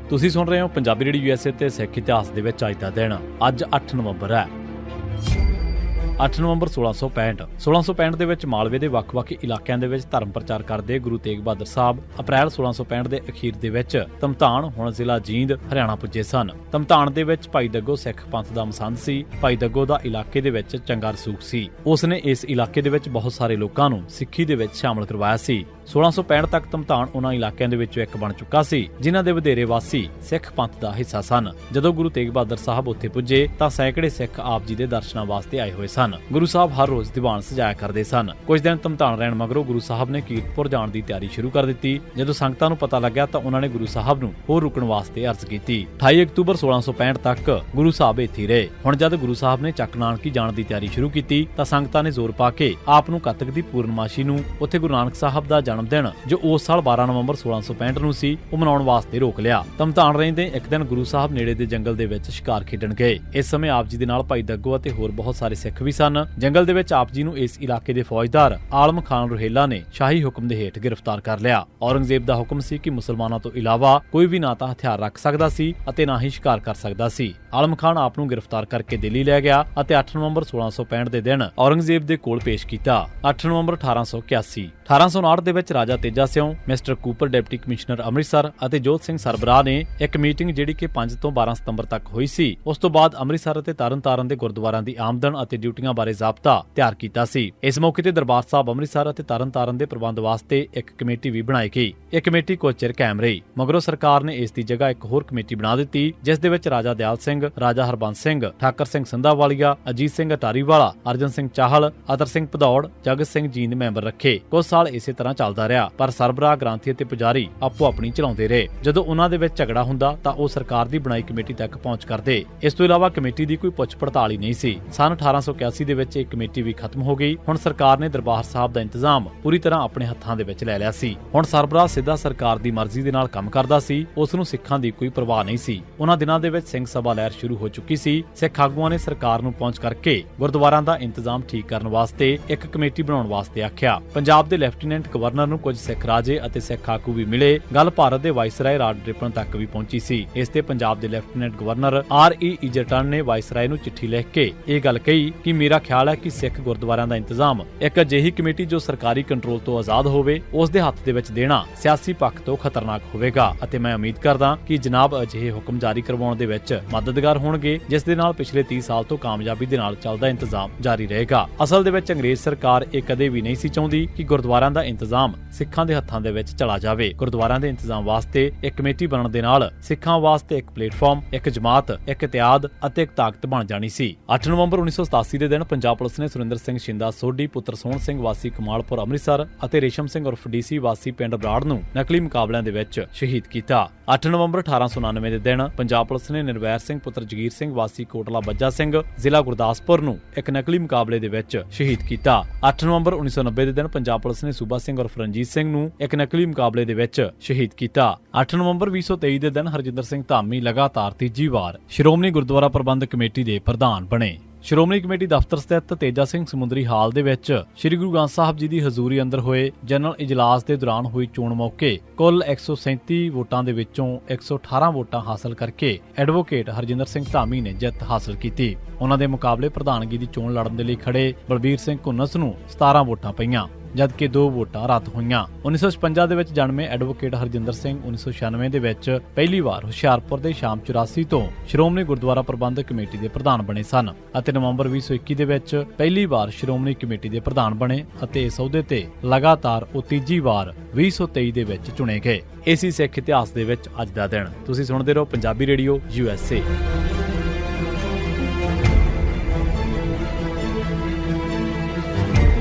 ਤੁਸੀਂ ਸੁਣ ਰਹੇ ਹੋ ਪੰਜਾਬੀ ਰੇਡੀਓ USA ਤੇ ਸਿੱਖ ਇਤਿਹਾਸ ਦੇ ਵਿੱਚ ਅੱਜ ਦਾ ਦਿਨ। ਅੱਜ 8 ਨਵੰਬਰ ਹੈ। 8 ਨਵੰਬਰ 1665 ਦੇ ਵਿੱਚ ਮਾਲਵੇ ਦੇ ਵੱਖ-ਵੱਖ ਇਲਾਕਿਆਂ ਦੇ ਵਿੱਚ ਧਰਮ ਪ੍ਰਚਾਰ ਕਰਦੇ ਗੁਰੂ ਤੇਗ ਬਹਾਦਰ ਸਾਹਿਬ ਅਪ੍ਰੈਲ 1665 ਦੇ ਅਖੀਰ ਦੇ ਵਿੱਚ ਧਮਤਾਨ ਹੁਣ ਜ਼ਿਲ੍ਹਾ ਜੀਂਦ ਹਰਿਆਣਾ ਪੁੱਜੇ ਸਨ। ਧਮਤਾਨ ਦੇ ਵਿੱਚ ਭਾਈ ਦੱਗੋ ਸਿੱਖ ਪੰਥ ਦਾ ਮਸੰਦ ਸੀ। ਭਾਈ ਦੱਗੋ ਦਾ ਇਲਾਕੇ ਦੇ ਵਿੱਚ ਚੰਗਾ ਰਸੂਖ ਸੀ। ਉਸ ਨੇ ਇਸ ਇਲਾਕੇ ਦੇ ਵਿੱਚ ਬਹੁਤ ਸਾਰੇ ਲੋਕਾਂ ਨੂੰ ਸਿੱਖੀ ਦੇ ਵਿੱਚ ਸ਼ਾਮਲ ਕਰਵਾਇਆ ਸੀ। 1665 ਤੱਕ ਧਮਤਾਨ ਉਹਨਾਂ ਇਲਾਕਿਆਂ ਦੇ ਵਿੱਚੋਂ ਇੱਕ ਬਣ ਚੁੱਕਾ ਸੀ ਜਿਨ੍ਹਾਂ ਦੇ ਵਧੇਰੇ ਵਾਸੀ ਸਿੱਖ ਪੰਥ ਦਾ ਹਿੱਸਾ ਸਨ। ਜਦੋਂ ਗੁਰੂ ਤੇਗ ਬਹਾਦਰ ਸਾਹਿਬ ਉੱਥੇ ਪੁੱਜੇ ਤਾਂ ਸੈਂਕੜੇ ਸਿੱਖ ਆਪ ਜੀ ਦੇ ਦਰਸ਼ਨਾਂ ਵਾਸਤੇ ਆਏ ਹੋਏ ਸਨ। ਗੁਰੂ ਸਾਹਿਬ ਹਰ ਰੋਜ਼ ਦੀਵਾਨ ਸਜਾਇਆ ਕਰਦੇ ਸਨ। ਕੁਝ ਦਿਨ ਧਮਤਾਨ ਰਹਿਣ ਮਗਰੋਂ ਗੁਰੂ ਸਾਹਿਬ ਨੇ ਕੀਰਤਪੁਰ ਜਾਣ ਦੀ ਤਿਆਰੀ ਸ਼ੁਰੂ ਕਰ ਦਿੱਤੀ। ਜਦੋਂ ਸੰਗਤਾਂ ਨੂੰ ਪਤਾ ਲੱਗਿਆ ਤਾਂ ਉਹਨਾਂ ਨੇ ਗੁਰੂ ਸਾਹਿਬ ਨੂੰ ਹੋਰ ਰੁਕਣ ਵਾਸਤੇ ਅਰਜ਼ ਕੀਤੀ। 28 ਅਕਤੂਬਰ 1665 ਤੱਕ ਗੁਰੂ ਸਾਹਿਬ ਇੱਥੇ ਰਹੇ। ਹੁਣ ਜਦ ਗੁਰੂ ਸਾਹਿਬ ਨੇ ਚੱਕ ਨਾਨਕੀ ਜਾਣ ਦੀ ਤਿਆਰੀ ਸ਼ੁਰੂ ਕੀਤੀ ਤਾਂ ਸੰਗਤਾਂ ਨੇ ਜ਼ੋਰ ਪਾ ਕੇ ਆਪ ਨੂੰ ਕੱਤਕ ਦੀ ਪੂਰਨਮਾਸ਼ੀ ਨੂੰ ਉੱਥੇ ਗੁਰੂ ਨਾਨਕ ਸਾਹਿਬ ਦਾ ਜਨਮ ਦਿਨ ਜੋ ਉਸ ਸਾਲ 12 ਨਵੰਬਰ 1665 ਨੂੰ ਸੀ ਉਹ ਮਨਾਉਣ ਵਾਸਤੇ ਰੋਕ ਲਿਆ। ਧਮਤਾਨ ਰਹਿੰਦੇ ਇੱਕ ਦਿਨ ਗੁਰੂ ਸਾਹਿਬ ਨੇੜੇ ਦੇ ਜੰਗਲ ਦੇ ਵਿੱਚ ਸ਼ਿਕਾਰ ਖੇਡਣ ਗਏ। ਇਸ ਸਮੇਂ ਆਪ ਜੀ ਦੇ ਨਾਲ ਭਾਈ ਦੱਗੋ ਅਤੇ ਹੋਰ ਬਹੁਤ ਸਾਰੇ ਸਿੱਖ ਵੀ ਸਨ। ਜੰਗਲ ਦੇ ਵਿੱਚ ਆਪ ਜੀ ਨੂੰ ਇਸ ਇਲਾਕੇ ਦੇ ਫੌਜਦਾਰ ਆਲਮ ਖਾਨ ਰੋਹੇਲਾ ਨੇ ਸ਼ਾਹੀ ਹੁਕਮ ਦੇ ਹੇਠ ਗ੍ਰਿਫਤਾਰ ਕਰ ਲਿਆ। ਔਰੰਗਜ਼ੇਬ ਦਾ ਹੁਕਮ ਸੀ ਕਿ ਮੁਸਲਮਾਨਾਂ ਤੋਂ ਇਲਾਵਾ ਕੋਈ ਵੀ ਨਾ ਤਾਂ ਹਥਿਆਰ ਰੱਖ ਸਕਦਾ ਸੀ ਅਤੇ ਨਾ ਹੀ ਸ਼ਿਕਾਰ ਕਰ ਸਕਦਾ ਸੀ। ਆਲਮ ਖਾਨ ਆਪ ਨੂੰ ਗ੍ਰਿਫਤਾਰ ਕਰਕੇ ਦਿੱਲੀ ਲੈ ਗਿਆ ਅਤੇ 8 ਨਵੰਬਰ 1665 ਦੇ ਦਿਨ ਔਰੰਗਜ਼ੇਬ ਦੇ ਕੋਲ ਪੇਸ਼ ਕੀਤਾ। 8 ਨਵੰਬਰ 1859 ਦੇ ਵਿੱਚ ਰਾਜਾ ਤੇਜਾ ਸਿਉ, mister Cooper deputy commissioner Amritsar ਅਤੇ ਜੋਤ ਸਿੰਘ ਸਰਬਰਾਹ ਨੇ ਇੱਕ ਮੀਟਿੰਗ ਜਿਹੜੀ ਕਿ 5 ਤੋਂ 12 ਸਤੰਬਰ ਤੱਕ ਹੋਈ ਸੀ। ਉਸ ਤੋਂ ਬਾਅਦ ਅੰਮ੍ਰਿਤਸਰ ਅਤੇ ਤਰਨਤਾਰਨ ਦੇ ਗੁਰਦੁਆਰਿਆਂ ਦੀ ਆਮਦਨ ਅਤੇ ਡਿਊਟੀਆਂ ਬਾਰੇ ਜ਼ਾਬਤਾ ਤਿਆਰ ਕੀਤਾ ਸੀ। ਇਸ ਮੌਕੇ ਤੇ ਦਰਬਾਰ ਸਾਹਿਬ ਅੰਮ੍ਰਿਤਸਰ ਅਤੇ ਤਰਨਤਾਰਨ ਦੇ ਪ੍ਰਬੰਧ ਵਾਸਤੇ ਇੱਕ ਕਮੇਟੀ ਵੀ ਬਣਾਈ ਗਈ। ਇਹ ਕਮੇਟੀ ਕੁਝ ਚਿਰ ਕਾਇਮ ਰਹੀ। ਮਗਰੋਂ ਸਰਕਾਰ ਨੇ ਇਸ ਦੀ ਜਗ੍ਹਾ ਇੱਕ ਹੋਰ ਕਮੇਟੀ ਬਣਾ ਦਿੱਤੀ ਜਿਸ ਦੇ ਵਿੱਚ ਰਾਜਾ ਦਿਆਲ ਸਿੰਘ, ਰਾਜਾ ਹਰਬੰਸ ਸਿੰਘ, ਠਾਕਰ ਸਿੰਘ ਸੰਧਾਵਾਲੀਆ, ਅਜੀਤ ਸਿੰਘ ਅਟਾਰੀਵਾਲਾ, ਅਰਜਨ ਸਿੰਘ ਚਾਹਲ, ਅਦਰ ਸਿੰਘ ਭਦੌੜ, ਜਗਤ ਸਿੰਘ ਜੀਂਦ ਮੈਂਬਰ ਰੱਖੇ। ਕੁਝ ਸਾਲ ਇਸੇ ਤਰ੍ਹਾਂ ਚੱਲਦਾ ਰਿਹਾ ਪਰ ਸਰਬਰਾਹ, ਗ੍ਰਾਂਥੀ ਅਤੇ ਪੁਜਾਰੀ ਆਪੋ ਆਪਣੀ ਚਲਾਉਂਦੇ ਰਹੇ। ਜਦੋਂ ਉਹਨਾਂ ਦੇ ਵਿੱਚ ਝਗੜਾ ਹੁੰਦਾ ਤਾਂ ਉਹ ਸਰਕਾਰ ਦੀ ਬਣਾਈ ਕਮੇਟੀ ਤੱਕ ਪਹੁੰਚ ਕਰਦੇ। ਇਸ ਤੋਂ ਇਲਾਵਾ ਕਮੇਟੀ ਦੀ ਕੋਈ ਪੁੱਛ ਪੜਤਾਲ ਹੀ ਨਹੀਂ ਸੀ। ਸਨ 1881 ਦੇ ਵਿੱਚ ਇਹ ਕਮੇਟੀ ਵੀ ਖਤਮ ਹੋ ਗਈ। ਹੁਣ ਸਰਕਾਰ ਨੇ ਦਰਬਾਰ ਸਾਹਿਬ ਦਾ ਇੰਤਜ਼ਾਮ ਪੂਰੀ ਤਰ੍ਹਾਂ ਆਪਣੇ ਹੱਥਾਂ ਦੇ ਵਿੱਚ ਲੈ ਲਿਆ ਸੀ। ਹੁਣ ਸਰਬਰਾਹ ਸਿੱਧਾ ਸਰਕਾਰ ਦੀ ਮਰਜ਼ੀ ਦੇ ਨਾਲ ਕੰਮ ਕਰਦਾ ਸੀ। ਉਸ ਨੂੰ ਸਿੱਖਾਂ ਦੀ ਕੋਈ ਪਰਵਾਹ ਨਹੀਂ ਸੀ। ਉਹਨਾਂ ਦਿਨਾਂ ਦੇ ਵਿੱਚ ਸਿੰਘ ਸਭਾ ਲਹਿਰ ਸ਼ੁਰੂ ਹੋ ਚੁੱਕੀ ਸੀ। ਸਿੱਖ ਆਗੂਆਂ ਨੇ ਸਰਕਾਰ ਨੂੰ ਪਹੁੰਚ ਕਰਕੇ ਗੁਰਦੁਆਰਿਆਂ ਦਾ ਇੰਤਜ਼ਾਮ ਠੀਕ ਕਰਨ ਵਾਸਤੇ ਇੱਕ ਕਮੇਟੀ ਬਣਾਉਣ ਵਾਸਤੇ ਆਖਿਆ। ਪੰਜਾਬ ਦੇ ਲੈਫਟੀਨੈਂਟ ਗਵਰਨਰ ਨੂੰ ਕੁਝ ਸਿੱਖ ਰਾਜੇ ਅਤੇ ਸਿੱਖ ਆਗੂ ਵੀ ਮਿਲੇ। ਗੱਲ ਭਾਰਤ ਦੇ ਵਾਇਸਰਾਏ ਰਾਡ ਰਿਪਨ ਤੱਕ ਵੀ ਪਹੁੰਚੀ ਸੀ। ਇਸ ਤੇ ਪੰਜਾਬ ਦੇ ਲੈਫਟੀਨੈਂਟ ਗਵਰਨਰ R.E. ਇਜਰਟਨ ਨੇ ਵਾਇਸਰਾਏ ਨੂੰ ਚਿੱਠੀ ਲਿਖ ਕੇ ਇਹ ਗੱਲ ਕਹੀ ਕਿ ਮੇਰਾ ਖਿਆਲ ਹੈ ਕਿ ਸਿੱਖ ਗੁਰਦੁਆਰਿਆਂ ਦਾ ਇੰਤਜ਼ਾਮ ਇੱਕ ਅਜਿਹੀ ਕਮੇਟੀ ਜੋ ਸਰਕਾਰੀ ਕੰਟਰੋਲ ਤੋਂ ਆਜ਼ਾਦ ਹੋਵੇ ਉਸ ਦੇ ਹੱਥ ਦੇ ਵਿੱਚ ਦੇਣਾ ਸਿਆਸੀ ਪੱਖ ਤੋਂ ਖਤਰਨਾਕ ਹੋਵੇਗਾ ਅਤੇ ਮੈਂ ਉਮੀਦ ਕਰਦਾ ਕਿ ਜਨਾਬ ਅਜਿਹੇ ਹੁਕਮ ਜਾਰੀ ਕਰਵਾਉਣ ਦੇ ਵਿੱਚ ਮਦਦਗਾਰ ਹੋਣਗੇ ਜਿਸ ਦੇ ਨਾਲ ਪਿਛਲੇ 30 ਸਾਲ ਤੋਂ ਕਾਮਯਾਬੀ ਦੇ ਨਾਲ ਚੱਲਦਾ ਇੰਤਜ਼ਾਮ ਜਾਰੀ ਰਹੇਗਾ। ਅਸਲ ਦੇ ਵਿੱਚ ਅੰਗਰੇਜ਼ ਸਰਕਾਰ ਇਹ ਕਦੇ ਵੀ ਨਹੀਂ ਸੀ ਚਾਹੁੰਦੀ ਕਿ ਗੁਰਦੁਆਰਿਆਂ ਦਾ ਇੰਤਜ਼ਾਮ ਸਿੱਖਾਂ ਦੇ ਹੱਥਾਂ ਦੇ ਵਿੱਚ ਚਲਾ ਜਾਵੇ। ਗੁਰਦੁਆਰਿਆਂ ਦੇ ਇੰਤਜ਼ਾਮ ਵਾਸਤੇ ਇੱਕ ਕਮੇਟੀ ਬਣਨ ਦੇ ਨਾਲ ਸਿੱਖਾਂ ਵਾਸਤੇ ਇੱਕ ਪਲੇਟਫਾਰਮ, ਇੱਕ ਜਮਾਤ, ਇੱਕ ਇਤਿਹਾਦ ਅਤੇ ਇੱਕ ਤਾਕਤ ਬਣ ਜਾਣੀ ਸੀ। 8 ਨਵੰਬਰ 1987 ਦੇ ਦਿਨ ਪੰਜਾਬ ਪੁਲਿਸ ਨੇ ਸੁਰਿੰਦਰ ਸਿੰਘ ਸ਼ਿੰਦਾ ਸੋਢੀ ਪੁੱਤਰ ਸੋਹਣ ਸਿੰਘ ਵਾਸੀ ਕਮਾਲਪੁਰ ਅੰਮ੍ਰਿਤਸਰ ਅਤੇ ਰੇਸ਼ਮ ਸਿੰਘ ਉਰਫ DC ਵਾਸੀ ਪਿੰਡ ਬਰਾੜ ਨੂੰ ਨਕਲੀ ਮੁਕਾਬਲਿਆਂ ਦੇ ਵਿੱਚ ਸ਼ਹੀਦ ਕੀਤਾ। 8 ਨਵੰਬਰ 1899 ਦੇ ਦਿਨ ਪੰਜਾਬ ਪੁਲਿਸ ਨੇ ਨਿਰਵੈਰ ਸਿੰਘ ਪੁੱਤਰ ਜਗੀਰ ਸਿੰਘ ਵਾਸੀ ਕੋਟਲਾ ਬੱਜਾ ਸਿੰਘ ਜ਼ਿਲ੍ਹਾ ਗੁਰਦਾਸਪੁਰ ਨੂੰ ਇੱਕ ਨਕਲੀ ਮੁਕਾਬਲੇ ਦੇ ਵਿੱਚ ਸ਼ਹੀਦ ਕੀਤਾ। 8 ਨਵੰਬਰ 1990 ਦੇ ਦਿਨ ਪੰਜਾਬ ਪੁਲਿਸ ਨੇ ਸੂਬਾ ਸਿੰਘ ਉਰਫ ਰਣਜੀਤ ਸਿੰਘ ਨੂੰ ਇੱਕ ਨਕਲੀ ਮੁਕਾਬਲੇ ਦੇ ਵਿੱਚ ਸ਼ਹੀਦ ਕੀਤਾ। 8 ਨਵੰਬਰ 2023 ਦੇ ਦਿਨ ਹਰਜਿੰਦਰ ਸਿੰਘ ਧਾਮੀ ਲਗਾਤਾਰ ਤੀਜੀ ਵਾਰ ਸ਼੍ਰੋਮਣੀ ਗੁਰਦੁਆਰਾ ਪ੍ਰਬੰਧਕ ਕਮੇਟੀ ਦੇ ਪ੍ਰਧਾਨ ਬਣੇ। ਸ਼੍ਰੋਮਣੀ ਕਮੇਟੀ ਦਫ਼ਤਰ ਸਥਿਤ ਤੇਜਾ ਸਿੰਘ ਸਮੁੰਦਰੀ ਹਾਲ ਦੇ ਵਿੱਚ ਸ੍ਰੀ ਗੁਰੂ ਗ੍ਰੰਥ ਸਾਹਿਬ ਜੀ ਦੀ ਹਜ਼ੂਰੀ ਅੰਦਰ ਹੋਏ ਜਨਰਲ ਇਜਲਾਸ ਦੇ ਦੌਰਾਨ ਹੋਈ ਚੋਣ ਮੌਕੇ ਕੁੱਲ 137 ਵੋਟਾਂ ਦੇ ਵਿੱਚੋਂ 118 ਵੋਟਾਂ ਹਾਸਲ ਕਰਕੇ ਐਡਵੋਕੇਟ ਹਰਜਿੰਦਰ ਸਿੰਘ ਧਾਮੀ ਨੇ ਜਿੱਤ ਹਾਸਲ ਕੀਤੀ। ਉਹਨਾਂ ਦੇ ਮੁਕਾਬਲੇ ਪ੍ਰਧਾਨਗੀ ਦੀ ਚੋਣ ਲੜਨ ਦੇ ਲਈ ਖੜੇ ਬਲਬੀਰ ਸਿੰਘ ਘੁੰਨਸ ਨੂੰ 17 ਵੋਟਾਂ ਪਈਆਂ ਜਦਕਿ 2 ਵੋਟਾਂ ਰੱਦ ਹੋਈਆਂ। 1956 ਦੇ ਵਿੱਚ ਜਨਮੇ ਐਡਵੋਕੇਟ ਹਰਜਿੰਦਰ ਸਿੰਘ 1996 ਦੇ ਵਿੱਚ ਪਹਿਲੀ ਵਾਰ ਹੁਸ਼ਿਆਰਪੁਰ ਦੇ ਸ਼ਾਮ 84 ਤੋਂ ਸ਼੍ਰੋਮਣੀ ਗੁਰਦੁਆਰਾ ਪ੍ਰਬੰਧਕ ਕਮੇਟੀ ਦੇ ਪ੍ਰਧਾਨ ਬਣੇ ਸਨ ਅਤੇ ਨਵੰਬਰ 2021 ਦੇ ਵਿੱਚ ਪਹਿਲੀ ਵਾਰ ਸ਼੍ਰੋਮਣੀ ਕਮੇਟੀ ਦੇ ਪ੍ਰਧਾਨ ਬਣੇ ਅਤੇ ਇਸ ਅਹੁਦੇ ਤੇ ਲਗਾਤਾਰ ਉਹ ਤੀਜੀ ਵਾਰ 2023 ਦੇ ਵਿੱਚ ਚੁਣੇ ਗਏ। ਇਸੇ ਸਿੱਖ ਇਤਿਹਾਸ ਦੇ ਵਿੱਚ ਅੱਜ ਦਾ ਦਿਨ। ਤੁਸੀਂ ਸੁਣਦੇ ਰਹੋ ਪੰਜਾਬੀ ਰੇਡੀਓ USA।